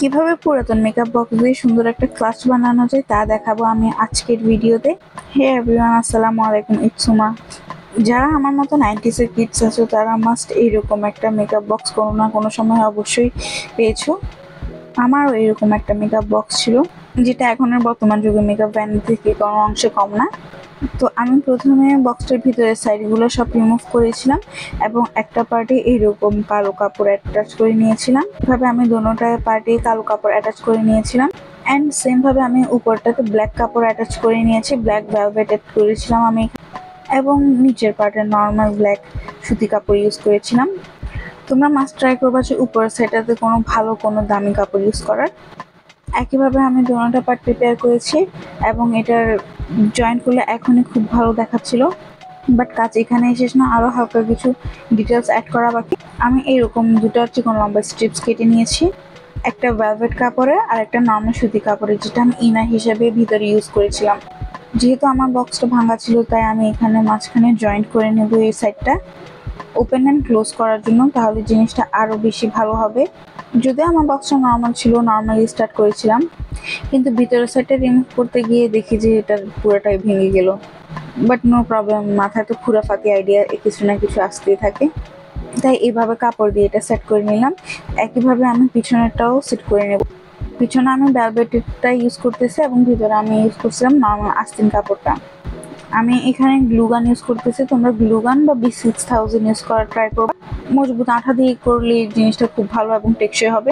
কিভাবে পুরাতন makeup box দিয়ে সুন্দর একটা ক্লাচ বানানো যায় তা দেখাবো আমি আজকের ভিডিওতে। হে এভরিওয়ান, আসসালামু আলাইকুম, ইটস সুমা। যারা আমার মতো 90s এর কিডস আছো তারা মাস্ট এইরকম একটা মেকআপ বক্স কোনো না কোনো সময় অবশ্যই পেয়েছো। আমারও এরকম একটা মেকআপ বক্স ছিল, যেটা এখনের বর্তমান যুগে মেকআপ ব্যান্ড থেকে কোনো অংশে কম না। তো আমি প্রথমে বক্সটার ভিতরের সাইডগুলো সব রিমুভ করেছিলাম এবং একটা পার্টে এইরকম কালো কাপড় অ্যাটাচ করে নিয়েছিলাম। এভাবে আমি দোনোটা পার্টে কালো কাপড় অ্যাটাচ করে নিয়েছিলাম অ্যান্ড সেম ভাবে আমি উপরটাতে ব্ল্যাক কাপড় অ্যাটাচ করে নিয়েছি। ব্ল্যাক ভেলভেট অ্যাড করেছিলাম আমি এবং নিচের পার্টে নর্মাল ব্ল্যাক সুতি কাপড় ইউজ করেছিলাম। তোমরা মাস্ট ট্রাই করবা যে উপরের সাইডটাতে কোনো দামি কাপড় ইউজ করার। একইভাবে আমি দোনোটা পার্ট প্রিপেয়ার করেছি এবং এটার জয়েন্টগুলো এখনই খুব ভালো দেখাচ্ছিল, বাট কাজ এখানেই শেষ না, আরও হালকা কিছু ডিটেলস অ্যাড করা বাকি। আমি এইরকম দুটো চিকন লম্বা স্ট্রিপস কেটে নিয়েছি, একটা ভেলভেট কাপড়ে আর একটা নর্মাল সুতি কাপড়ে, যেটা আমি ইনার হিসেবে ভিতরে ইউজ করেছিলাম। যেহেতু আমার বক্সটা ভাঙা ছিল তাই আমি এখানে মাঝখানে জয়েন্ট করে নেব এই সাইডটা ওপেন অ্যান্ড ক্লোজ করার জন্য, তাহলে জিনিসটা আরও বেশি ভালো হবে। যদিও আমার বক্সটা নর্মাল ছিল, নর্মালি স্টার্ট করেছিলাম, কিন্তু ভিতরের সাইডটা রিমুভ করতে গিয়ে দেখি যে এটা পুরোটাই ভেঙে গেল। বাট নো প্রবলেম, মাথায় তো খুরাফাতি আইডিয়া কিছু না কিছু আসতেই থাকে, তাই এইভাবে কাপড় দিয়ে এটা সেট করে নিলাম। একইভাবে আমি পিছনেরটাও সেট করে নেব। পিছনে আমি ভেলভেটটা ইউজ করতেছি এবং ভিতরে আমি ইউজ করছিলাম নর্মাল আস্তিন কাপড়টা। আমি এখানে গ্লুগান ইউজ করতেছি, তোমরা গ্লুগান বা B6000 ইউজ করার ট্রাই করবে। মজবুত আঠা দিয়ে করলে জিনিসটা খুব ভালো এবং টেকসই হবে।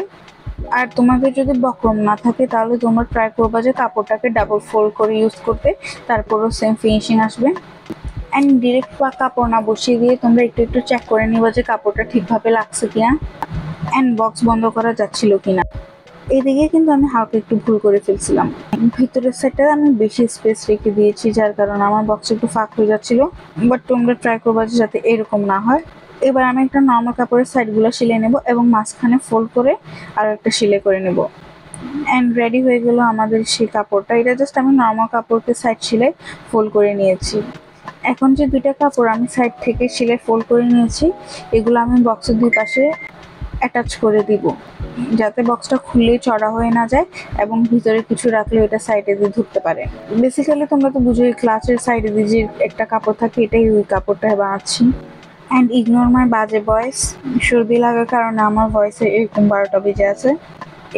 আর তোমাদের যদি বক্রম না থাকে তাহলে তোমরা ট্রাই করবা যে কাপড়টাকে ডাবল ফোল্ড করে ইউজ করতে, তারপরও সেম ফিনিশিং আসবে। অ্যান্ড ডিরেক্ট বা কাপড় না বসিয়ে দিয়ে তোমরা একটু একটু চেক করে নিবা যে কাপড়টা ঠিকভাবে লাগছে কিনা অ্যান্ড বক্স বন্ধ করা যাচ্ছিল কিনা। এদিকে কিন্তু আমি হালকা একটু ভুল করে ফেলছিলাম, ভিতরের সাইডটা আমি বেশি স্পেস রেখে দিয়েছি, যার কারণে আমার বক্স একটু ফাঁক হয়ে যাচ্ছিল। বাট তোমরা ট্রাই করবা যাতে এরকম না হয়। এবার আমি একটা নর্মাল কাপড়ের সাইডগুলো সিলিয়ে নেব এবং মাঝখানে ফোল্ড করে আর একটা সিলাই করে নেব। অ্যান্ড রেডি হয়ে গেল আমাদের সেই কাপড়টা। এটা জাস্ট আমি নর্মাল কাপড়কে সাইড সিলাই ফোল্ড করে নিয়েছি। এখন যে দুইটা কাপড় আমি সাইড থেকে সিলাই ফোল্ড করে নিয়েছি, এগুলো আমি বক্সের দুই পাশে অ্যাটাচ করে দিব, যাতে বক্সটা খুললেই চড়া হয়ে না যায় এবং ভিতরে কিছু রাখলে ওটা সাইডে দিয়ে ধরতে পারে। বেসিক্যালি তোমরা তো বুঝোই, ক্লাচের সাইডে দিয়ে যে একটা কাপড় থাকে এটাই ওই কাপড়টা বানাচ্ছি। অ্যান্ড ইগনোর মাই বাজে ভয়েস, সর্দি লাগার কারণে আমার ভয়েসে এরকম 12টা বেজে আছে।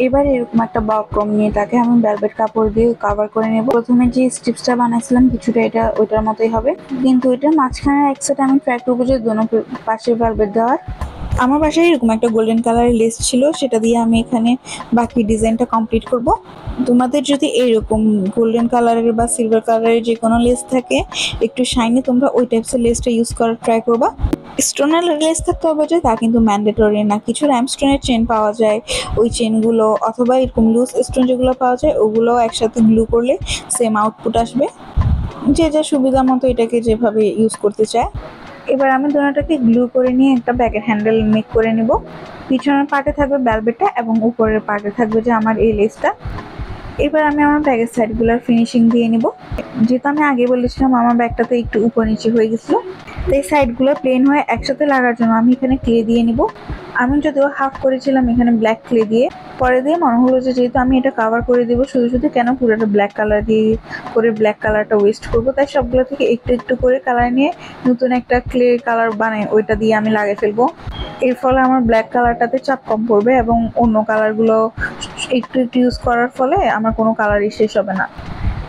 এবার এরকম একটা বক্রম নিয়ে তাকে আমি ভেলভেট কাপড় দিয়ে কভার করে নেব। প্রথমে যে স্ট্রিপসটা বানাইছিলাম কিছুটা এটা ওইটার মতোই হবে, কিন্তু ওইটার মাঝখানে এক সাইড আমি ট্রাই করবো যে দোনো পাশে ভেলভেট দেওয়ার। আমার বাসায় এরকম একটা গোল্ডেন কালারের লেস ছিল, সেটা দিয়ে আমি এখানে বাকি ডিজাইনটা কমপ্লিট করব। তোমাদের যদি এইরকম গোল্ডেন কালারের বা সিলভার কালারের যে কোনো লেস থাকে একটু শাইনি, তোমরা ওই টাইপসের লেসটা ইউজ করার ট্রাই করবা। স্টোনের লেস থাকতে হবে যে তা কিন্তু ম্যান্ডেটরি না, কিছু র্যামস্টোনের চেন পাওয়া যায়, ওই চেনগুলো অথবা এরকম লুজ স্টোন যেগুলো পাওয়া যায় ওগুলো একসাথে গ্লু করলে সেম আউটপুট আসবে। যে যা সুবিধা মতো এটাকে যেভাবে ইউজ করতে চায়। এবার আমি দোনোটাকে গ্লু করে নিয়ে একটা ব্যাগের হ্যান্ডেল মেক করে নেব। পিছনের পার্টে থাকবে ভেলভেটটা এবং উপরের পার্টে থাকবে যে আমার এই লেসটা। এবার আমি আমার ব্যাগের সাইডগুলোর ফিনিশিং দিয়ে নিব। যেহেতু আমি আগে বলেছিলাম আমার ব্যাগটাতে একটু উপর নিচে হয়ে গেছিলো, তো এই সাইডগুলো প্লেন হয়ে একসাথে লাগার জন্য আমি এখানে ক্লে দিয়ে নিব। আমি যদিও হাফ করেছিলাম এখানে ব্ল্যাক ক্লে দিয়ে, পরে দিয়ে মনে হলো যে যেহেতু আমি এটা কাভার করে দেবো শুধু শুধু কেন পুরোটা ব্ল্যাক কালার দিয়ে করে ব্ল্যাক কালারটা ওয়েস্ট করবো, তাই সবগুলো থেকে একটু একটু করে কালার নিয়ে নতুন একটা ক্লে কালার বানাই ওইটা দিয়ে আমি লাগিয়ে ফেলবো। এর ফলে আমার ব্ল্যাক কালারটাতে চাপ কম পড়বে এবং অন্য কালারগুলো একটু একটু ইউজ করার ফলে আমার কোনো কালারই শেষ হবে না।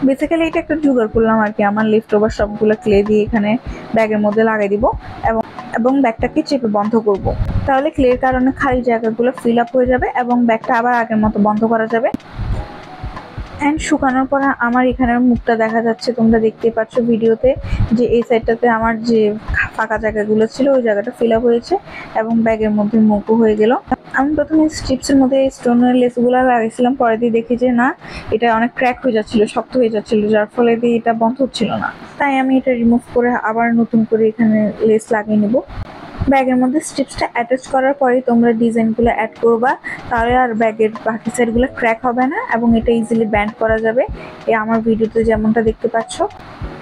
বেসিক্যালি এটা একটা জোগাড় করলাম আর কি, আমার লেফট ওভার সবগুলো ক্লে দিয়ে এখানে ব্যাগের মধ্যে লাগিয়ে দিব এবং ব্যাগটাকে চেপে বন্ধ করব। তাহলে ক্লের কারণে খালি জায়গাগুলো ফিল আপ হয়ে যাবে এবং ব্যাগটা আবার আগের মতো বন্ধ করা যাবে। অ্যান্ড শুকানোর পর আমার এখানের মুখটা দেখা যাচ্ছে, তোমরা দেখতেই পাচ্ছ ভিডিওতে যে এই সাইডটাতে আমার যে ফাঁকা জায়গাগুলো ছিল ওই জায়গাটা ফিল আপ হয়েছে এবং ব্যাগের মধ্যে মুখও হয়ে গেল। আমি প্রথমে স্ট্রিপসের মধ্যে স্টোনের লেসগুলো লাগিয়েছিলাম, পরে দিয়ে দেখি যে না, এটা অনেক ক্র্যাক হয়ে যাচ্ছিলো, শক্ত হয়ে যাচ্ছিলো, যার ফলে দিয়ে এটা বন্ধ হচ্ছিল না। তাই আমি এটা রিমুভ করে আবার নতুন করে এখানে লেস লাগিয়ে নেব। ব্যাগের মধ্যে স্ট্রিপসটা অ্যাটাচ করার পরেই তোমরা ডিজাইনগুলো অ্যাড করবা, তাহলে আর ব্যাগের বাকি সাইডগুলো ক্র্যাক হবে না এবং এটা ইজিলি ব্যান্ড করা যাবে। আমার ভিডিওতে যেমনটা দেখতে পাচ্ছ।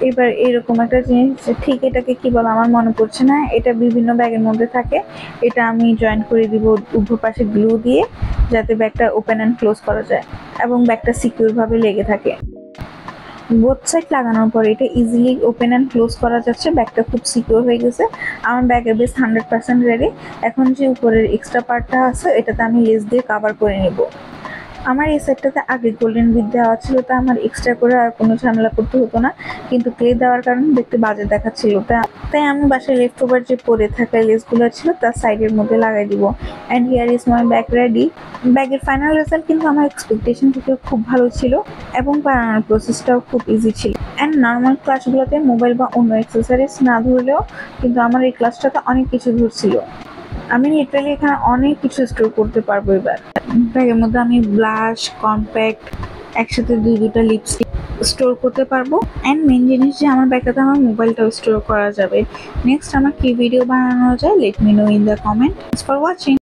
এবার এরকম একটা জিনিস, ঠিক এটাকে কি বলে আমার মনে পড়ছে না, এটা বিভিন্ন ব্যাগের মধ্যে থাকে। এটা আমি জয়েন করে দিব উভয় পাশে গ্লু দিয়ে, যাতে ব্যাগটা ওপেন অ্যান্ড ক্লোজ করা যায় এবং ব্যাগটা সিকিউর ভাবে লেগে থাকে। বোথ সাইড লাগানোর পর এটা ইজিলি ওপেন অ্যান্ড ক্লোজ করা যাচ্ছে। ব্যাগটা খুব সিকিউর হয়ে গেছে। আমার ব্যাগের বেস 100% রেডি। এখন যে উপরের এক্সট্রা পার্টটা আছে এটাতে আমি লেস দিয়ে কাভার করে নিব। আমার এই সেটটাতে আগে গোল্ডেন বিড দেওয়া ছিল, তা আমার এক্সট্রা করে আর কোনো ঝামেলা করতে হতো না, কিন্তু ক্লে দেওয়ার কারণে দেখতে বাজে দেখাচ্ছিল। তাই আমি বাসায় লেফট ওভার যে পরে থাকা লেসগুলো ছিল তার সাইডের মধ্যে লাগাই দিব। And here is my bag ready. ব্যাগের ফাইনাল রেজাল্ট কিন্তু আমার এক্সপেকটেশন থেকে খুব ভালো ছিল এবং বানানোর প্রসেসটাও খুব ইজি ছিল। অ্যান্ড নর্মাল ক্লাসগুলোতে মোবাইল বা অন্য অ্যাক্সেসরিজ না ধরলেও কিন্তু আমার এই ক্লাসটাতে অনেক কিছু ধরছিল। আমি লিটারালি এখানে অনেক কিছু স্টোর করতে পারবো। এবার ব্যাগের মধ্যে আমি ব্লাশ, কম্প্যাক্ট, একসাথে দুইটা লিপস্টিক স্টোর করতে পারবো। অ্যান্ড মেন জিনিস যে আমার ব্যাগটাতে আমার মোবাইলটাও স্টোর করা যাবে। নেক্সট আমার কি ভিডিও বানানো যায়, let me no in the comment. For watching.